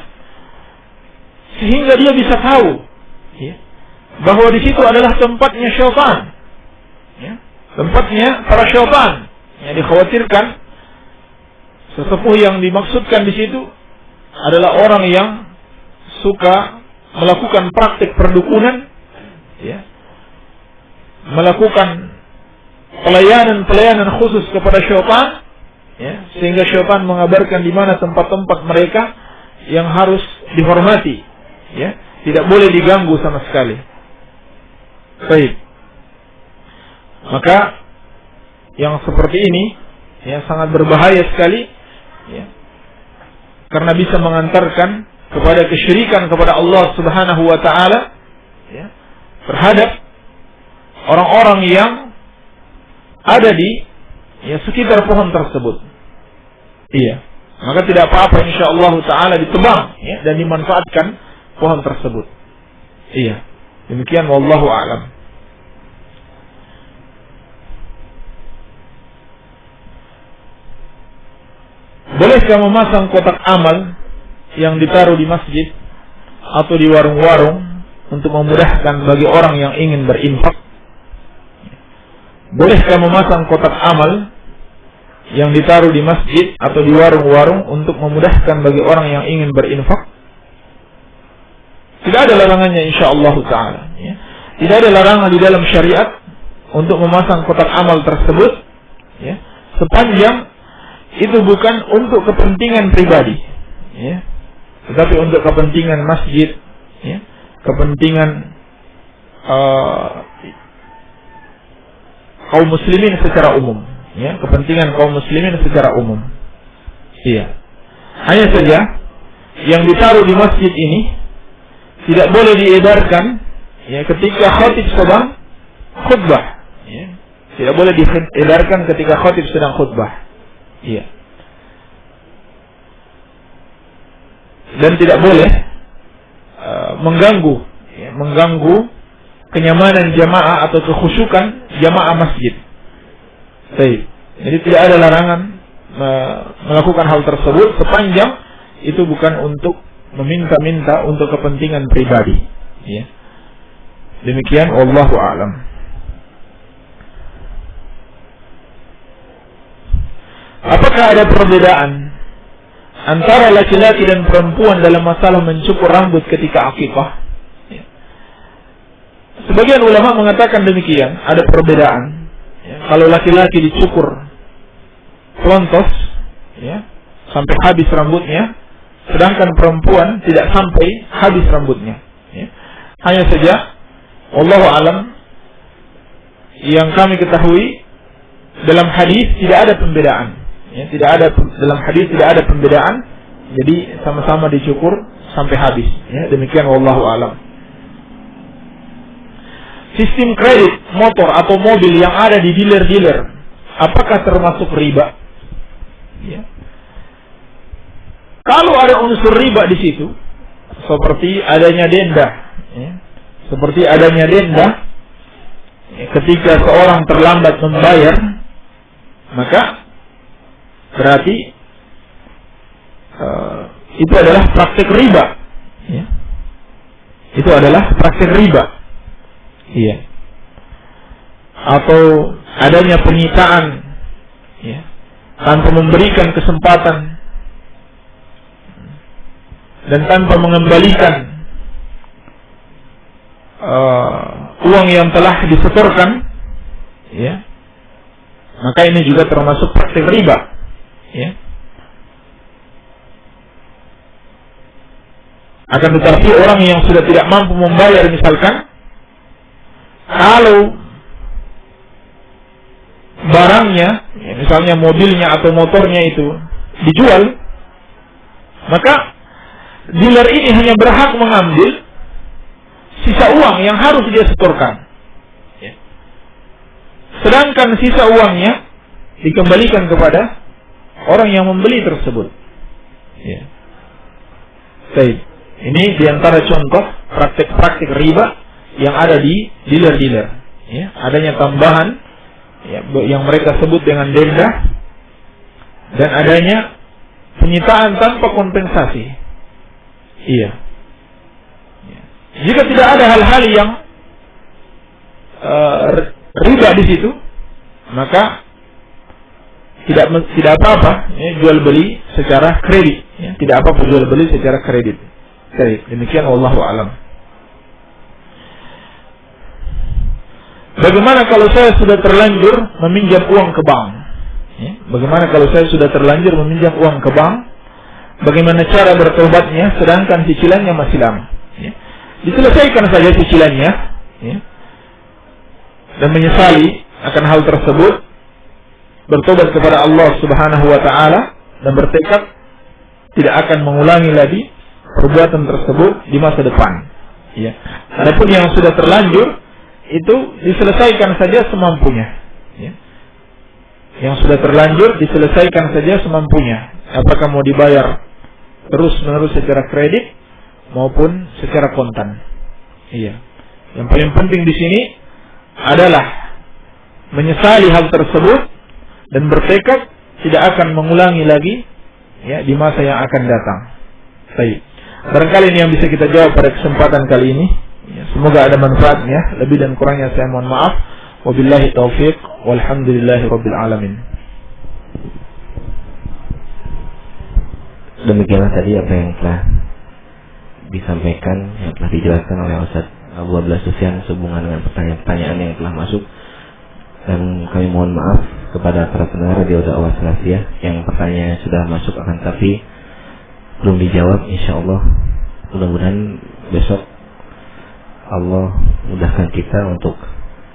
sehingga dia bisa tahu ya, bahwa di situ adalah tempatnya syaitan, ya, tempatnya para syaitan. Yang dikhawatirkan sesepuh yang dimaksudkan di situ adalah orang yang suka melakukan praktik perdukunan, ya, melakukan pelayanan khusus kepada syaitan, ya, sehingga syaitan mengabarkan di mana tempat-tempat mereka yang harus dihormati. Ya, tidak boleh diganggu sama sekali. Baik. Maka yang seperti ini ya sangat berbahaya sekali ya, karena bisa mengantarkan kepada kesyirikan kepada Allah Subhanahu wa taala ya, terhadap orang-orang yang ada di ya sekitar pohon tersebut. Iya. Maka tidak apa-apa insyaallah taala ditebang ya, dan dimanfaatkan pohon tersebut. Iya. Demikian wallahu a'lam. Bolehkah memasang kotak amal yang ditaruh di masjid atau di warung-warung untuk memudahkan bagi orang yang ingin berinfak? Bolehkah memasang kotak amal yang ditaruh di masjid atau di warung-warung untuk memudahkan bagi orang yang ingin berinfak? Tidak ada larangannya insyaallah ta'ala ya. Tidak ada larangan di dalam syariat untuk memasang kotak amal tersebut ya, sepanjang itu bukan untuk kepentingan pribadi ya, tetapi untuk kepentingan masjid ya, kepentingan kaum muslimin secara umum ya, kepentingan kaum muslimin secara umum. Iya. Hanya saja yang ditaruh di masjid ini tidak boleh diedarkan ya ketika khatib sedang khutbah ya. Tidak boleh diedarkan ketika khatib sedang khutbah. Iya. Dan tidak boleh mengganggu ya, mengganggu kenyamanan jamaah atau kekhusyukan jamaah masjid. Baik. Jadi tidak ada larangan melakukan hal tersebut sepanjang itu bukan untuk meminta-minta untuk kepentingan pribadi. Ya. Demikian wallahu a'lam. Apakah ada perbedaan antara laki-laki dan perempuan dalam masalah mencukur rambut ketika akikah? Ya. Sebagian ulama mengatakan demikian, ada perbedaan. Ya. Kalau laki-laki dicukur pelontos, ya, sampai habis rambutnya, sedangkan perempuan tidak sampai habis rambutnya. Ya. Hanya saja, wallahu alam, yang kami ketahui dalam hadis tidak ada pembedaan. Ya, tidak ada dalam hadis tidak ada pembedaan, jadi sama-sama dicukur sampai habis. Ya, demikian wallahu alam. Sistem kredit motor atau mobil yang ada di dealer-dealer, apakah termasuk riba? Ya. Kalau ada unsur riba di situ, seperti adanya denda, ya, seperti adanya denda, ya, ketika seorang terlambat membayar, maka berarti itu adalah praktik riba. Ya. Itu adalah praktik riba. Iya. Atau adanya penyitaan, ya, tanpa memberikan kesempatan dan tanpa mengembalikan uang yang telah disetorkan, ya, maka ini juga termasuk praktik riba. Ya. Akan tetapi orang yang sudah tidak mampu membayar, misalkan kalau barangnya, ya, misalnya mobilnya atau motornya itu dijual, maka dealer ini hanya berhak mengambil sisa uang yang harus dia setorkan. Ya. Sedangkan sisa uangnya dikembalikan kepada orang yang membeli tersebut. Ya. Baik. Ini diantara contoh praktik-praktik riba yang ada di dealer-dealer. Ya. Adanya tambahan, ya, yang mereka sebut dengan denda, dan adanya penyitaan tanpa kompensasi. Iya. Ya. Jika tidak ada hal-hal yang riba di situ, maka tidak apa-apa ya, jual beli secara kredit. Ya. Tidak apa-apa jual beli secara kredit. Demikian wallahu alam. Bagaimana kalau saya sudah terlanjur meminjam uang ke bank? Ya. Bagaimana kalau saya sudah terlanjur meminjam uang ke bank? Bagaimana cara bertobatnya sedangkan cicilannya masih lama? Ya. Diselesaikan saja cicilannya, ya, dan menyesali akan hal tersebut. bertobat kepada Allah Subhanahu wa taala dan bertekad tidak akan mengulangi lagi perbuatan tersebut di masa depan. Ya. Adapun yang sudah terlanjur itu diselesaikan saja semampunya. Ya. Yang sudah terlanjur diselesaikan saja semampunya. Apakah mau dibayar terus-menerus secara kredit maupun secara kontan. Iya. Yang paling penting di sini adalah menyesali hal tersebut dan bertekad tidak akan mengulangi lagi ya di masa yang akan datang. Baik. Barangkali ini yang bisa kita jawab pada kesempatan kali ini. Ya, semoga ada manfaatnya. Lebih dan kurangnya saya mohon maaf. Wabillahi taufiq walhamdulillahirabbil alamin. Demikianlah tadi apa yang telah disampaikan, yang telah dijelaskan oleh Ustaz Abu Abdullah Sufyan sehubungan dengan pertanyaan-pertanyaan yang telah masuk. Dan kami mohon maaf kepada para pendengar Radio Dakwah Salafiyah yang pertanyaannya sudah masuk akan tapi belum dijawab. Insyaallah mudah-mudahan besok Allah mudahkan kita untuk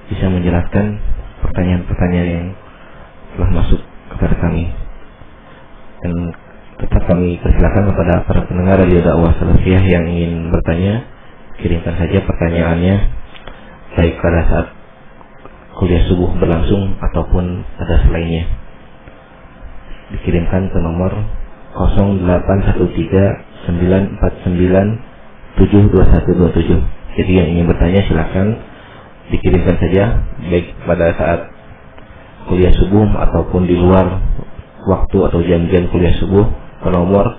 bisa menjelaskan pertanyaan-pertanyaan yang telah masuk kepada kami. Dan tetap kami persilakan kepada para pendengar Radio Dakwah Salafiyah yang ingin bertanya, kirimkan saja pertanyaannya baik pada saat kuliah subuh berlangsung ataupun pada selainnya. Dikirimkan ke nomor 0813-949-72127. Jadi yang ingin bertanya silakan dikirimkan saja baik pada saat kuliah subuh ataupun di luar waktu atau jam-jam kuliah subuh ke nomor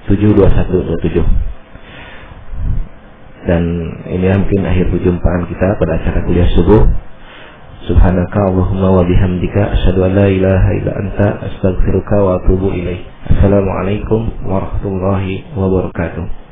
0813-949-72127. Dan ini mungkin akhir perjumpaan kita pada acara kuliah subuh. Subhanaka Allahumma wa bihamdika asyhadu an la ilaha illa anta astaghfiruka wa atubu ilaik. Assalamualaikum warahmatullahi wabarakatuh.